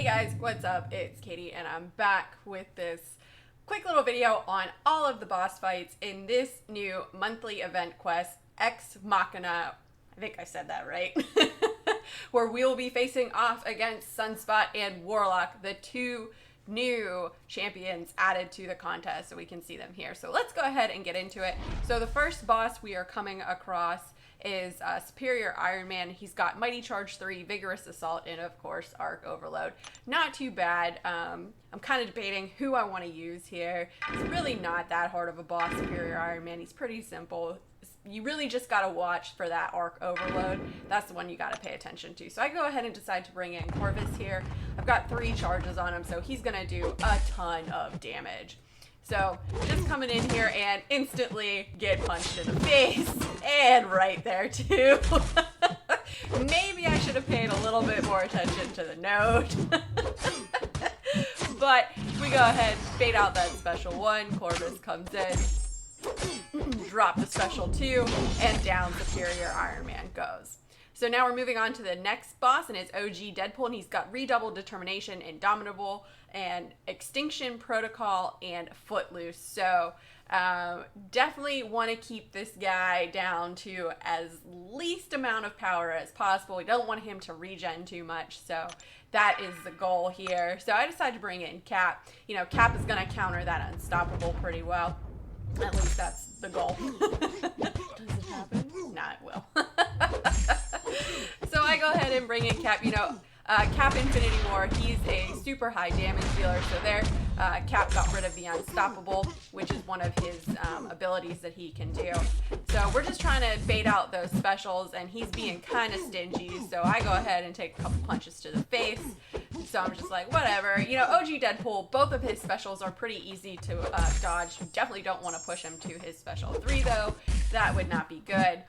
Hey guys, what's up? It's Katie and I'm back with this quick little video on all of the boss fights in this new monthly event quest, X-Machina. I think I said that right. Where we will be facing off against Sun Spot and Warlock, the two new champions added to the contest, so we can see them here. So let's go ahead and get into it. So the first boss we are coming across is Superior Iron Man. He's got Mighty Charge 3, Vigorous Assault, and of course Arc Overload. Not too bad. I'm kind of debating who I want to use here. It's really not that hard of a boss, Superior Iron Man. He's pretty simple. You really just got to watch for that Arc Overload. That's the one you got to pay attention to. So I go ahead and decide to bring in Corvus here. I've got 3 charges on him, so he's going to do a ton of damage. So just coming in here and instantly get punched in the face, and right there too. Maybe I should have paid a little bit more attention to the note. But we go ahead, bait out that special 1, Corvus comes in, drop the special 2, and down Superior Iron Man goes. So now we're moving on to the next boss, and it's OG Deadpool, and he's got Redoubled Determination, Indomitable, and Extinction Protocol, and Footloose. So definitely want to keep this guy down to as least amount of power as possible. We don't want him to regen too much, so that is the goal here. So I decided to bring in Cap. You know, Cap is going to counter that Unstoppable pretty well. At least that's the goal. Does it happen? Nah, it will. So I go ahead and bring in Cap. You know, Cap Infinity War, he's a super high damage dealer. So there, Cap got rid of the Unstoppable, which is one of his abilities that he can do. So we're just trying to bait out those specials, and he's being kind of stingy. So I go ahead and take a couple punches to the face. So I'm just like, whatever. You know, OG Deadpool, both of his specials are pretty easy to dodge. You definitely don't want to push him to his special 3, though. That would not be good.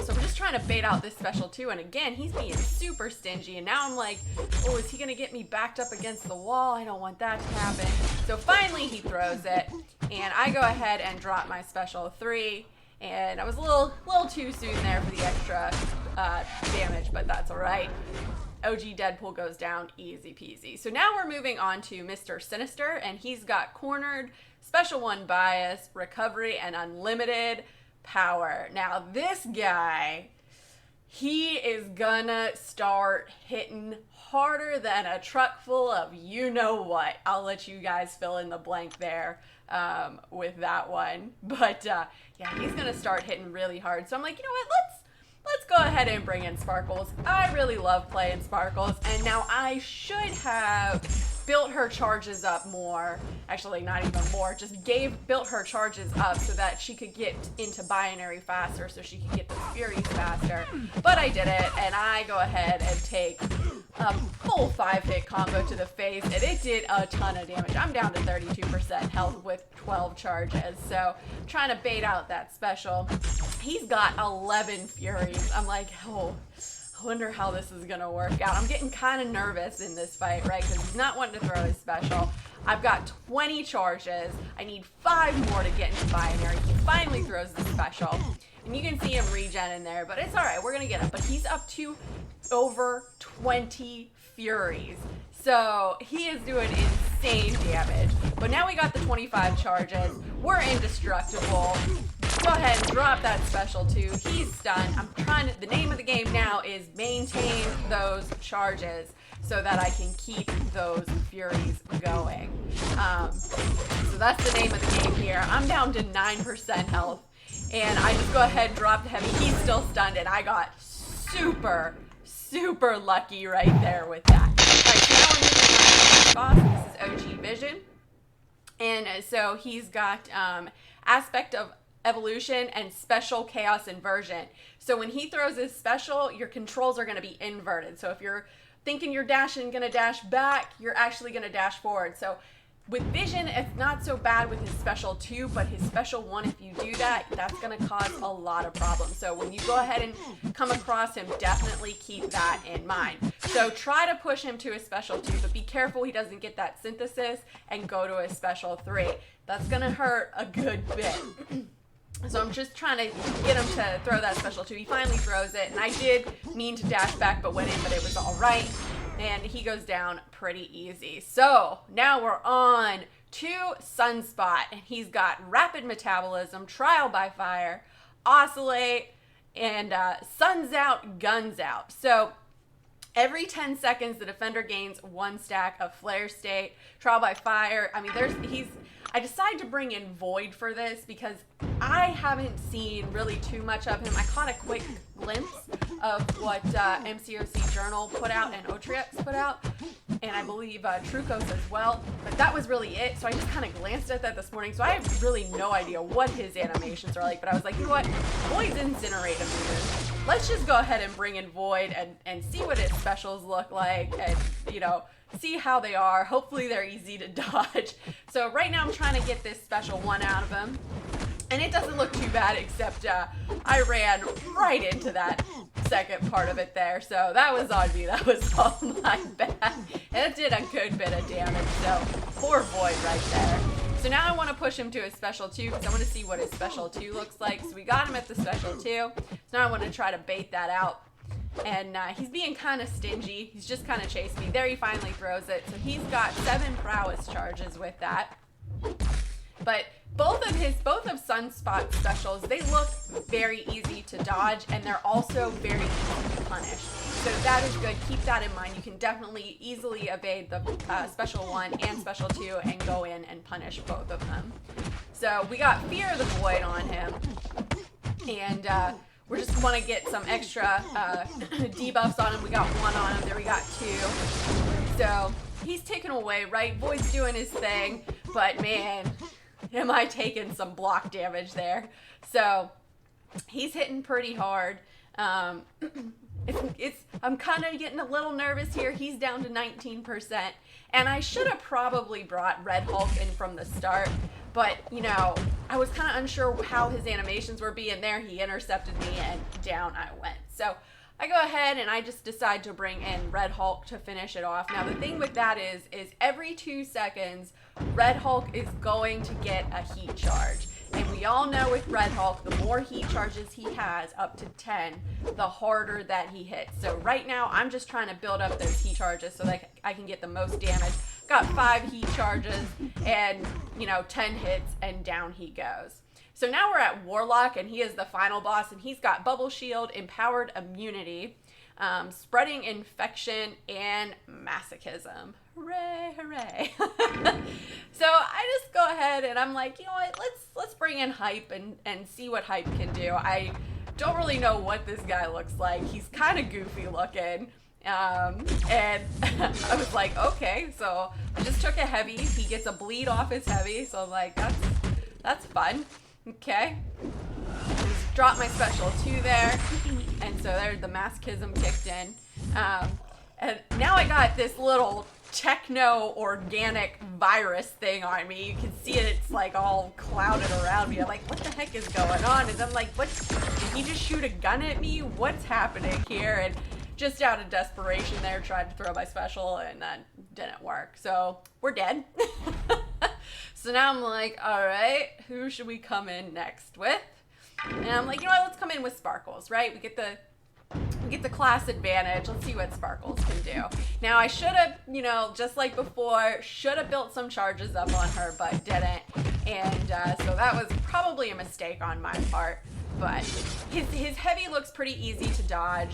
So we're just trying to bait out this special 2, and again, he's being super stingy, and now I'm like, oh, is he going to get me backed up against the wall? I don't want that to happen. So finally he throws it, and I go ahead and drop my special 3, and I was a little too soon there for the extra damage, but that's all right. OG Deadpool goes down easy peasy. So now we're moving on to Mr. Sinister, and he's got Cornered, Special 1 Bias, Recovery, and Unlimited Power. Now this guy, he is gonna start hitting harder than a truck full of you know what. I'll let you guys fill in the blank there with that one. But yeah, he's gonna start hitting really hard. So I'm like, you know what, let's go ahead and bring in Sparkles. I really love playing Sparkles, and now I should have built her charges up more. Actually, not even more, just built her charges up so that she could get into binary faster, so she could get those Furies faster. But I did it, and I go ahead and take a full 5-hit combo to the face, and it did a ton of damage. I'm down to 32% health with 12 charges, so I'm trying to bait out that special. He's got 11 Furies. I'm like, oh, I wonder how this is going to work out. I'm getting kind of nervous in this fight, right? Because he's not wanting to throw his special. I've got 20 charges. I need 5 more to get into binary. He finally throws the special. And you can see him regen in there, but it's all right. We're going to get him. But he's up to over 20 Furies. So he is doing insane damage. But now we got the 25 charges. We're indestructible. Go ahead and drop that special 2. He's stunned. The name of the game now is maintain those charges so that I can keep those Furies going. So that's the name of the game here. I'm down to 9% health, and I just go ahead and drop the heavy. He's still stunned, and I got super lucky right there with that. All right, so now we're moving on to the boss. This is OG Vision, and so he's got Aspect of Evolution and Special Chaos Inversion. So when he throws his special, your controls are going to be inverted. So if you're thinking you're going to dash back, you're actually going to dash forward. So with Vision, it's not so bad with his special 2, but his special 1, if you do that, that's going to cause a lot of problems. So when you go ahead and come across him, definitely keep that in mind. So try to push him to his special 2, but be careful he doesn't get that synthesis and go to his special 3. That's going to hurt a good bit. So I'm just trying to get him to throw that special 2. He finally throws it, and I did mean to dash back but went in, but it was all right. and he goes down pretty easy. So now we're on to Sun Spot, and he's got rapid metabolism, trial by fire, oscillate, and suns out, guns out. So every 10 seconds, the defender gains 1 stack of flare state, trial by fire. I mean, I decided to bring in Void for this because I haven't seen really too much of him. I caught a quick glimpse of what MCOC Journal put out and Otrix put out, and I believe Trucos as well, but that was really it. So I just kind of glanced at that this morning, so I have really no idea what his animations are like, but I was like, you know what, Void's Incinerate immune. Let's just go ahead and bring in Void and see what his specials look like, and, you know, see how they are. Hopefully they're easy to dodge. So right now I'm trying to get this special one out of him, and it doesn't look too bad, except I ran right into that second part of it there. So that was on me. That was all my bad. And it did a good bit of damage. So poor Void right there. So now I want to push him to his special 2 because I want to see what his special 2 looks like. So we got him at the special 2. So now I want to try to bait that out. And he's being kind of stingy. He's just kind of chasing me. There he finally throws it. So he's got 7 prowess charges with that. But both of Sun Spot's specials, they look very easy to dodge, and they're also very easy to punish. So that is good. Keep that in mind. You can definitely easily evade the special 1 and special 2 and go in and punish both of them. So we got Fear of the Void on him, and we just want to get some extra debuffs on him. We got 1 on him. There we got 2. So he's taken away, right? Void's doing his thing, but man, am I taking some block damage there. So he's hitting pretty hard. I'm kind of getting a little nervous here. He's down to 19%, and I should have probably brought Red Hulk in from the start, but, you know, I was kind of unsure how his animations were being there. He intercepted me, and down I went. So I go ahead and I just decide to bring in Red Hulk to finish it off. Now the thing with that is every 2 seconds, Red Hulk is going to get a heat charge. And we all know with Red Hulk, the more heat charges he has, up to 10, the harder that he hits. So right now, I'm just trying to build up those heat charges so that I can get the most damage. Got 5 heat charges and, you know, 10 hits, and down he goes. So now we're at Warlock, and he is the final boss, and he's got Bubble Shield, Empowered Immunity, Spreading Infection, and Masochism. Hooray, hooray. So I just go ahead and I'm like, you know what, let's bring in Hype and see what Hype can do. I don't really know what this guy looks like. He's kind of goofy looking. And I was like, okay, so I just took a heavy. He gets a bleed off his heavy, so I'm like, that's fun. Okay. Just dropped my special 2 there, and so there the masochism kicked in. And now I got this little techno-organic virus thing on me. You can see it, it's like all clouded around me. I'm like, what the heck is going on? And I'm like, what? Did he just shoot a gun at me? What's happening here? And just out of desperation there, tried to throw my special, and that didn't work. So we're dead. So now I'm like, all right, who should we come in next with? And I'm like, you know what, let's come in with Sparkles, right? We get the class advantage. Let's see what Sparkles can do. Now I should have, you know, just like before, should have built some charges up on her, but didn't. And so that was probably a mistake on my part. But his heavy looks pretty easy to dodge.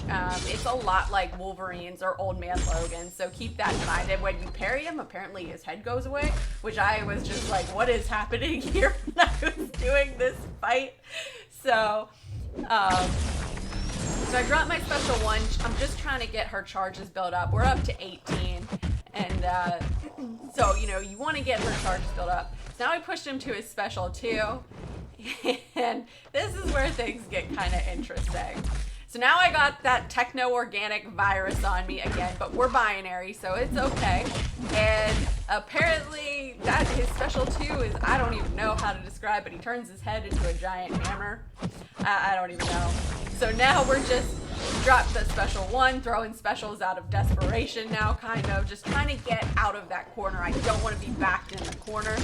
It's a lot like Wolverine's or Old Man Logan, so keep that in mind. And when you parry him, apparently his head goes away, which I was just like, what is happening here when I was doing this fight? So I dropped my special 1. I'm just trying to get her charges built up. We're up to 18. And so, you know, you want to get her charges built up. So now I pushed him to his special 2. And this is where things get kind of interesting. So now I got that techno-organic virus on me again, but we're binary, so it's okay. And apparently that his special 2 is, I don't even know how to describe, but he turns his head into a giant hammer. I don't even know. So now we're just Dropped the special 1, throwing specials out of desperation now, kind of. Just trying to get out of that corner. I don't want to be backed in the corner.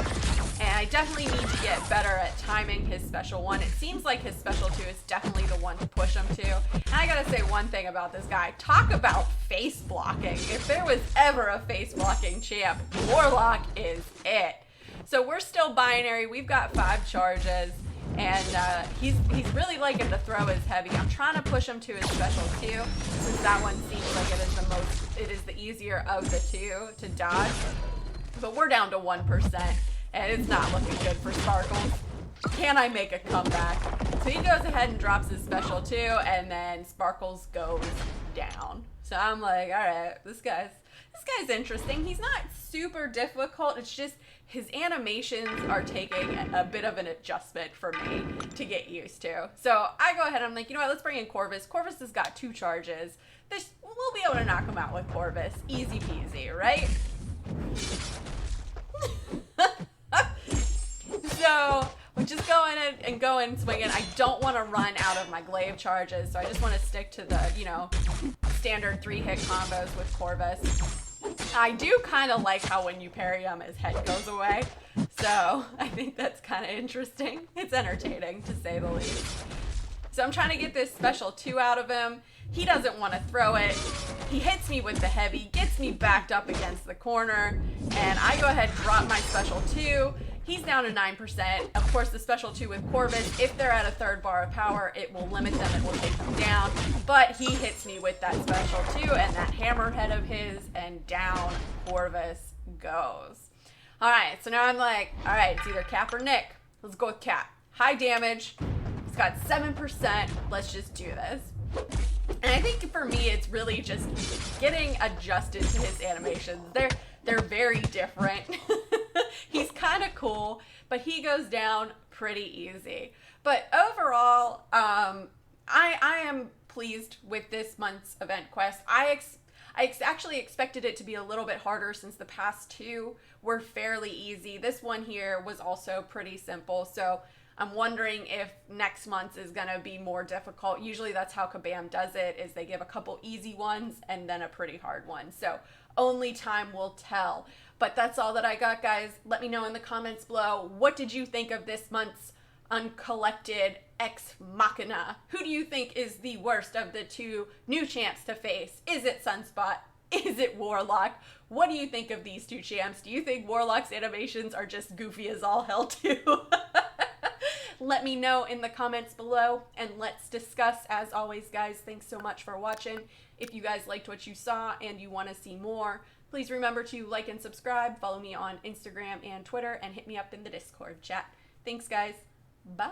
And I definitely need to get better at timing his special 1. It seems like his special 2 is definitely the one to push him to. And I gotta say one thing about this guy. Talk about face blocking. If there was ever a face blocking champ, Warlock is it. So we're still binary. We've got 5 charges. And he's really liking to throw his heavy. I'm trying to push him to his special 2, since that one seems like it is the easier of the 2 to dodge. But we're down to 1, and it's not looking good for Sparkles. Can I make a comeback? So he goes ahead and drops his special 2, and then Sparkles goes down. So I'm like, all right, this guy's interesting. He's not super difficult. It's just his animations are taking a bit of an adjustment for me to get used to. So I go ahead, I'm like, you know what, let's bring in Corvus. Corvus has got 2 charges. We'll be able to knock him out with Corvus. Easy peasy, right? So we're just going swinging. I don't want to run out of my glaive charges, so I just want to stick to the, standard 3-hit combos with Corvus. I do kind of like how when you parry him, his head goes away. So I think that's kind of interesting. It's entertaining, to say the least. So I'm trying to get this special 2 out of him. He doesn't want to throw it. He hits me with the heavy, gets me backed up against the corner, and I go ahead and drop my special 2. He's down to 9%. Of course, the special 2 with Corvus, if they're at a 3rd bar of power, it will limit them, it will take them down. But he hits me with that special 2 and that hammerhead of his, and down Corvus goes. All right, so now I'm like, all right, it's either Cap or Nick. Let's go with Cap. High damage. He's got 7%. Let's just do this. And I think for me, it's really just getting adjusted to his animations. They're very different. He's kind of cool, but he goes down pretty easy. But overall, I am pleased with this month's event quest. I actually expected it to be a little bit harder, since the past 2 were fairly easy. This one here was also pretty simple, so I'm wondering if next month's is gonna be more difficult. Usually that's how Kabam does it, is they give a couple easy ones and then a pretty hard one. So only time will tell. But that's all that I got, guys. Let me know in the comments below, what did you think of this month's Uncollected X-Machina? Who do you think is the worst of the 2 new champs to face? Is it Sun Spot? Is it Warlock? What do you think of these 2 champs? Do you think Warlock's animations are just goofy as all hell too? Let me know in the comments below, and let's discuss. As always, guys, thanks so much for watching. If you guys liked what you saw and you want to see more, please remember to like and subscribe, follow me on Instagram and Twitter, and hit me up in the Discord chat. Thanks, guys. Bye.